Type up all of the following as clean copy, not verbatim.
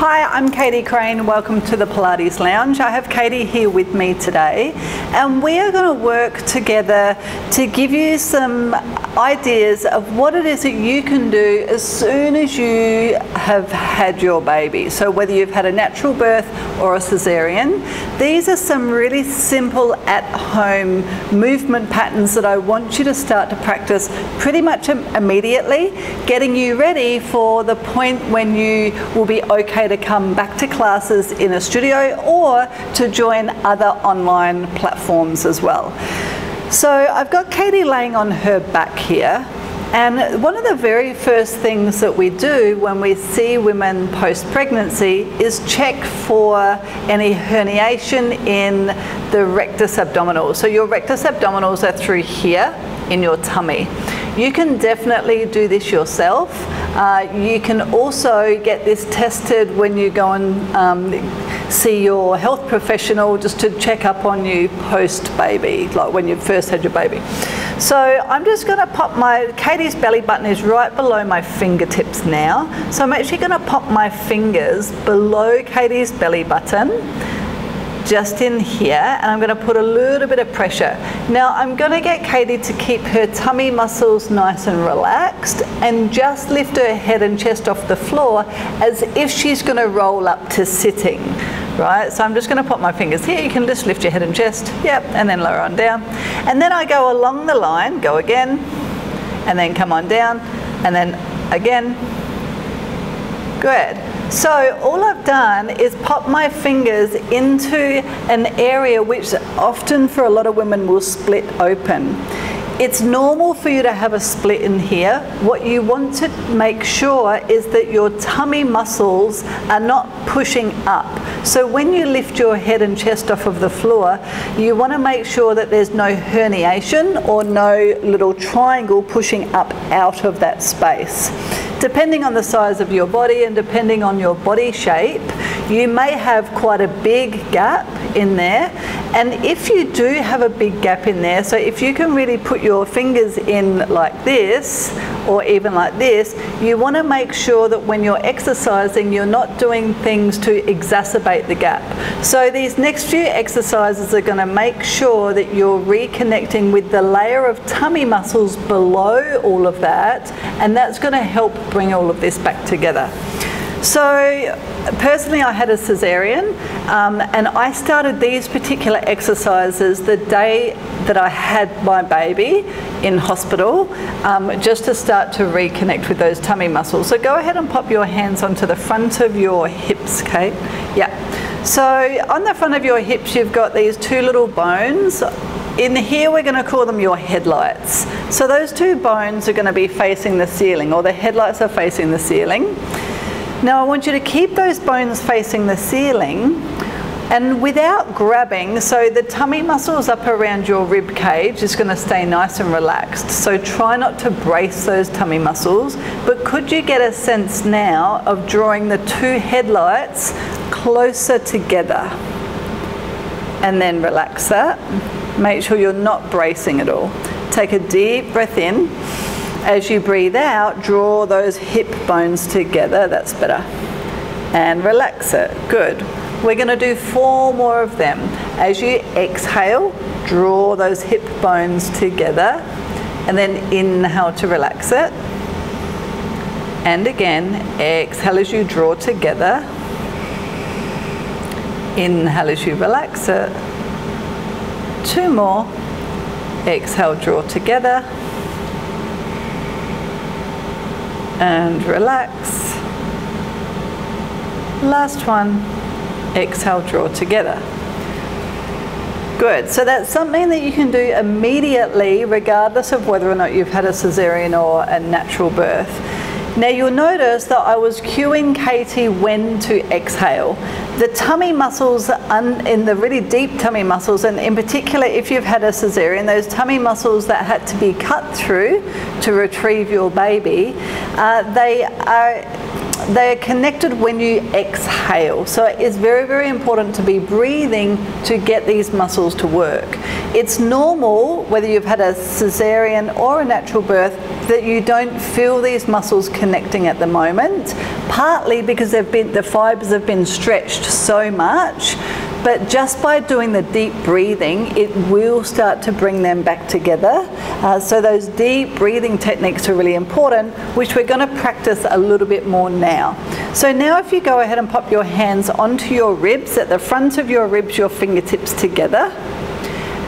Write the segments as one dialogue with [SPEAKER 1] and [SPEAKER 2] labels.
[SPEAKER 1] Hi, I'm Katie Crane. Welcome to the Pilates Lounge. I have Katie here with me today, and we are going to work together to give you some ideas of what it is that you can do as soon as you have had your baby. So whether you've had a natural birth or a cesarean, these are some really simple at-home movement patterns that I want you to start to practice pretty much immediately, getting you ready for the point when you will be okay to come back to classes in a studio or to join other online platforms as well. So I've got Katie laying on her back here, and one of the very first things that we do when we see women post-pregnancy is check for any herniation in the rectus abdominis. So your rectus abdominis are through here in your tummy. You can definitely do this yourself. You can also get this tested when you go and see your health professional just to check up on you post-baby, like when you first had your baby. So I'm just going to pop Katie's belly button is right below my fingertips now. So I'm actually going to pop my fingers below Katie's belly button, just in here, and I'm going to put a little bit of pressure. Now I'm going to get Katie to keep her tummy muscles nice and relaxed and just lift her head and chest off the floor as if she's going to roll up to sitting. Right, so I'm just going to pop my fingers here. You can just lift your head and chest, yep, and then lower on down. And then I go along the line, go again, and then come on down, and then again. Good. So all I've done is pop my fingers into an area which often for a lot of women will split open. It's normal for you to have a split in here. What you want to make sure is that your tummy muscles are not pushing up. So when you lift your head and chest off of the floor, you want to make sure that there's no herniation or no little triangle pushing up out of that space. Depending on the size of your body and depending on your body shape, you may have quite a big gap in there. And if you do have a big gap in there, so if you can really put your fingers in like this or even like this, you want to make sure that when you're exercising, you're not doing things to exacerbate the gap. So these next few exercises are going to make sure that you're reconnecting with the layer of tummy muscles below all of that, and that's going to help bring all of this back together. So personally, I had a cesarean, and I started these particular exercises the day that I had my baby in hospital, just to start to reconnect with those tummy muscles. So go ahead and pop your hands onto the front of your hips, Kate. Yeah. So on the front of your hips, you've got these two little bones. In here, we're going to call them your headlights. So those two bones are going to be facing the ceiling, or the headlights are facing the ceiling. Now I want you to keep those bones facing the ceiling and without grabbing, so the tummy muscles up around your rib cage is going to stay nice and relaxed. So try not to brace those tummy muscles, but could you get a sense now of drawing the two headlights closer together? And then relax that. Make sure you're not bracing at all. Take a deep breath in. As you breathe out, draw those hip bones together. That's better. And relax it. Good. We're going to do 4 more of them. As you exhale, draw those hip bones together. And then inhale to relax it. And again, exhale as you draw together. Inhale as you relax it. 2 more. Exhale, draw together. And relax. Last one. Exhale, draw together. Good. So that's something that you can do immediately regardless of whether or not you've had a cesarean or a natural birth. Now you'll notice that I was cueing Katie when to exhale. The tummy muscles, in the really deep tummy muscles, and in particular if you've had a cesarean, those tummy muscles that had to be cut through to retrieve your baby, they are connected when you exhale. So it's very, very important to be breathing to get these muscles to work. It's normal, whether you've had a cesarean or a natural birth, that you don't feel these muscles connecting at the moment, partly because the fibers have been stretched so much, but just by doing the deep breathing, it will start to bring them back together. So those deep breathing techniques are really important, which we're going to practice a little bit more now. So now if you go ahead and pop your hands onto your ribs, at the front of your ribs, your fingertips together.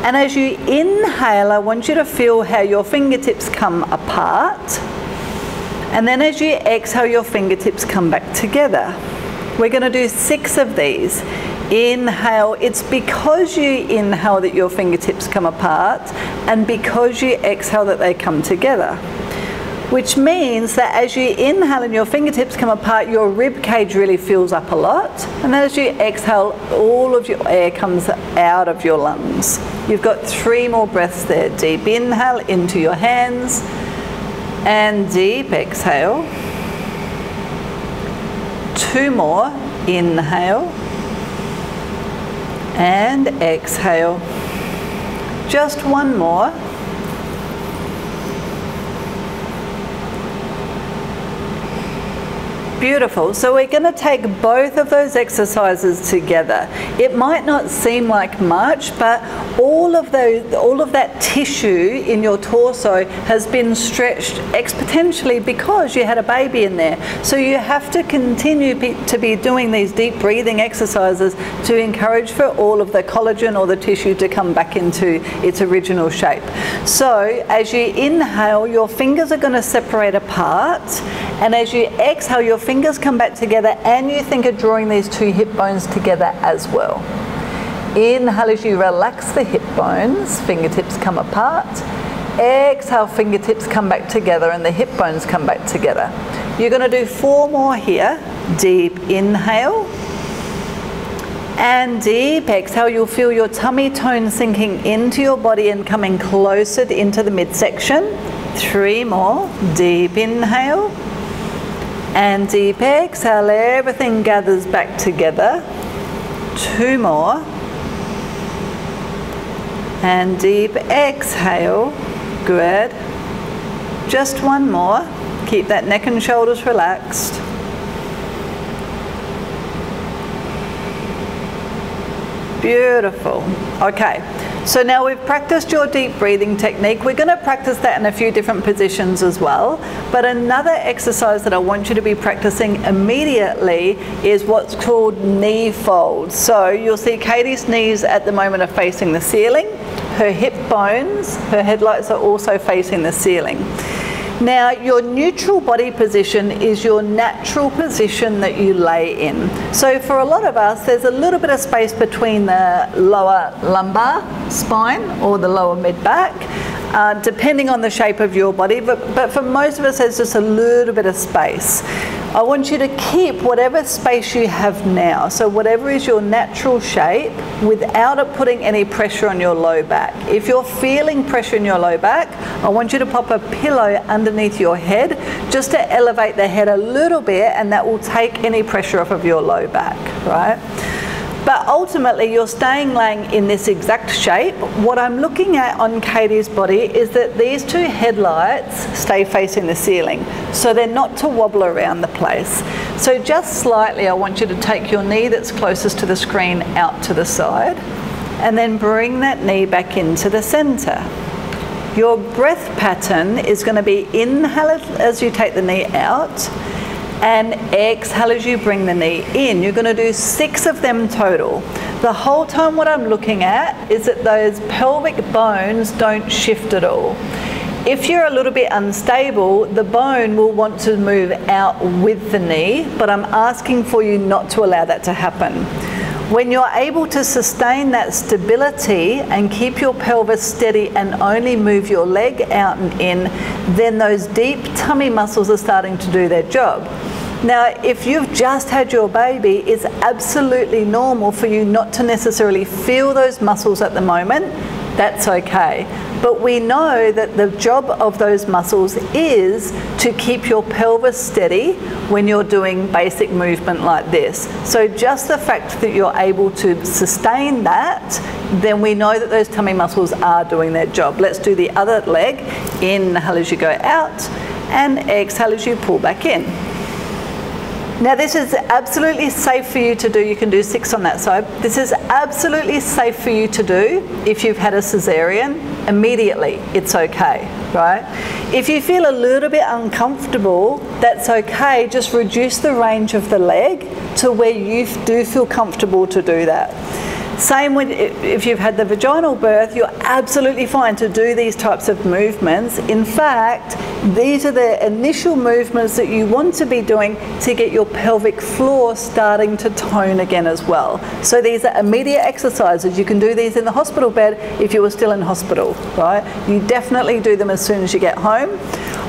[SPEAKER 1] And as you inhale, I want you to feel how your fingertips come apart. And then as you exhale, your fingertips come back together. We're going to do 6 of these. Inhale, it's because you inhale that your fingertips come apart, and because you exhale that they come together. Which means that as you inhale and your fingertips come apart, your rib cage really fills up a lot, and as you exhale, all of your air comes out of your lungs. You've got 3 more breaths there. Deep inhale into your hands, and deep exhale. 2 more. Inhale and exhale. Just 1 more. Beautiful. So we're going to take both of those exercises together. It might not seem like much, but all of that tissue in your torso has been stretched exponentially because you had a baby in there. So you have to continue to be doing these deep breathing exercises to encourage for all of the collagen or the tissue to come back into its original shape. So as you inhale, your fingers are going to separate apart, and as you exhale, your fingers come back together, and you think of drawing these 2 hip bones together as well. Inhale as you relax the hip bones, fingertips come apart. Exhale, fingertips come back together and the hip bones come back together. You're going to do 4 more here. Deep inhale and deep exhale. You'll feel your tummy tone sinking into your body and coming closer into the midsection. 3 more. Deep inhale and deep exhale. Everything gathers back together. 2 more. And deep exhale. Good. Just 1 more. Keep that neck and shoulders relaxed. Beautiful. Okay, so now we've practiced your deep breathing technique. We're going to practice that in a few different positions as well. But another exercise that I want you to be practicing immediately is what's called knee folds. So you'll see Katie's knees at the moment are facing the ceiling. Her hip bones, her headlights are also facing the ceiling. Now, your neutral body position is your natural position that you lay in. So for a lot of us, there's a little bit of space between the lower lumbar spine or the lower mid-back, depending on the shape of your body, but for most of us, there's just a little bit of space. I want you to keep whatever space you have now, so whatever is your natural shape, without it putting any pressure on your low back. If you're feeling pressure in your low back, I want you to pop a pillow underneath your head just to elevate the head a little bit, and that will take any pressure off of your low back, right? But ultimately, you're staying laying in this exact shape. What I'm looking at on Katie's body is that these 2 headlights stay facing the ceiling, so they're not to wobble around the place. So just slightly, I want you to take your knee that's closest to the screen out to the side, and then bring that knee back into the center. Your breath pattern is going to be inhale as you take the knee out, and exhale as you bring the knee in. You're going to do 6 of them total. The whole time what I'm looking at is that those pelvic bones don't shift at all. If you're a little bit unstable, the bone will want to move out with the knee, but I'm asking for you not to allow that to happen. When you're able to sustain that stability and keep your pelvis steady and only move your leg out and in, then those deep tummy muscles are starting to do their job. Now, if you've just had your baby, it's absolutely normal for you not to necessarily feel those muscles at the moment. that's okay. But we know that the job of those muscles is to keep your pelvis steady when you're doing basic movement like this. So just the fact that you're able to sustain that, then we know that those tummy muscles are doing their job. Let's do the other leg. Inhale as you go out, and exhale as you pull back in. Now this is absolutely safe for you to do. You can do 6 on that side. This is absolutely safe for you to do if you've had a cesarean. Immediately, it's okay, right? If you feel a little bit uncomfortable, that's okay. Just reduce the range of the leg to where you do feel comfortable to do that. Same with if you've had the vaginal birth, you're absolutely fine to do these types of movements. In fact, these are the initial movements that you want to be doing to get your pelvic floor starting to tone again as well. So these are immediate exercises. You can do these in the hospital bed if you were still in hospital, right? You definitely do them as soon as you get home.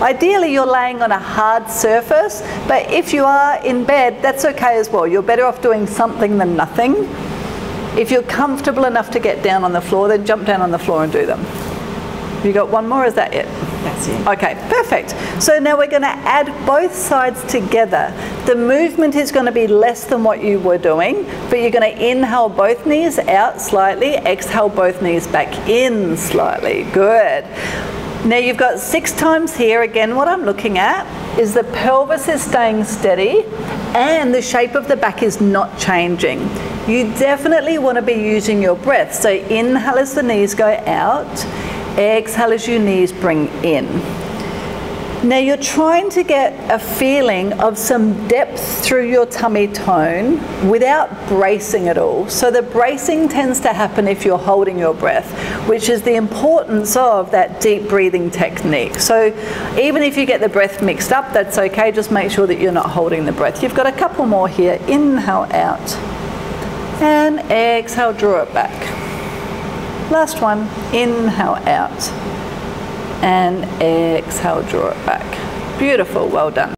[SPEAKER 1] Ideally, you're laying on a hard surface, but if you are in bed, that's okay as well. You're better off doing something than nothing. If you're comfortable enough to get down on the floor, then jump down on the floor and do them. You got one more, is that it?
[SPEAKER 2] That's it.
[SPEAKER 1] Okay, perfect. So now we're going to add both sides together. The movement is going to be less than what you were doing, but you're going to inhale both knees out slightly, exhale both knees back in slightly. Good. Now you've got 6 times here. Again, what I'm looking at is the pelvis is staying steady and the shape of the back is not changing. You definitely want to be using your breath. So inhale as the knees go out, exhale as your knees bring in. Now you're trying to get a feeling of some depth through your tummy tone without bracing at all. So the bracing tends to happen if you're holding your breath, which is the importance of that deep breathing technique. So even if you get the breath mixed up, that's okay. Just make sure that you're not holding the breath. You've got a couple more here. Inhale out and exhale, draw it back. Last one. Inhale out and exhale, draw it back. Beautiful, well done.